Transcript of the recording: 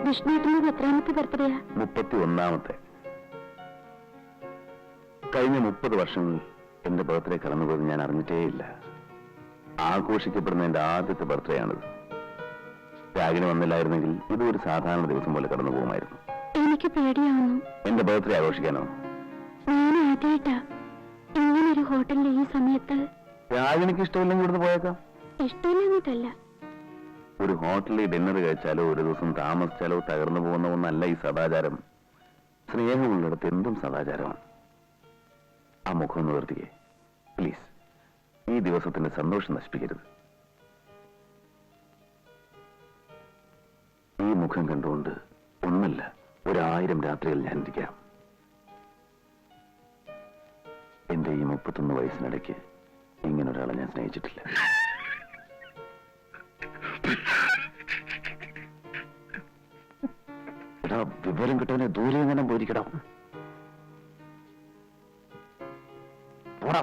വിഷ്ണുവിന്റെ എത്രാമത്തെ ബർത്ത്ഡേയാ? 31ാമത്തെ. കഴിഞ്ഞ 30 വർഷങ്ങളിൽ എന്റെ ബർത്ത്ഡേ കടന്നുപോയത് ഞാൻ അറിഞ്ഞിട്ടേയില്ല. ആഘോഷിക്കപ്പെടുന്ന എന്റെ ആദ്യത്തെ ബർത്ത്ഡേ ആണിത്. രാഗിന് വന്നില്ലായിരുന്നെങ്കിൽ ഇതൊരു സാധാരണ ദിവസം പോലെ കടന്നു പോകുമായിരുന്നു. എനിക്ക് പേടിയാവുന്നു. എന്റെ ബർത്ത്ഡേ ആഘോഷിക്കാനോ? ഞാൻ ആദ്യമായിട്ടാ ഇങ്ങനൊരു ഹോട്ടലിൽ ഈ സമയത്ത്. രാഗിനിക്ക് ഇഷ്ടമില്ലെങ്കിൽ ഇവിടുന്ന് പോയേക്കാം. ഇഷ്ടമില്ലെന്നിട്ടല്ല, ഒരു ഹോട്ടലിൽ ഡിന്നർ കഴിച്ചാലോ ഒരു ദിവസം താമസിച്ചാലോ തകർന്നു പോകുന്ന ഒന്നല്ല ഈ സദാചാരം. സ്നേഹമുള്ളിടത്ത് എന്തും സദാചാരമാണ്. ആ മുഖം ഒന്ന് നിർത്തിക്കേ പ്ലീസ്. ഈ ദിവസത്തിന്റെ സന്തോഷം നശിപ്പിക്കരുത്. ഈ മുഖം കണ്ടുകൊണ്ട് ഒന്നല്ല 1000 രാത്രികൾ ഞാൻ ഇരിക്കാം. എന്റെ ഈ 31 വയസ്സിനിടയ്ക്ക് ഇങ്ങനൊരാളെ ഞാൻ സ്നേഹിച്ചിട്ടില്ല. എടാ, വിവരം കിട്ടവനെ ദൂരെ എങ്ങനെ പോയിരിക്കടാ. പോടാ.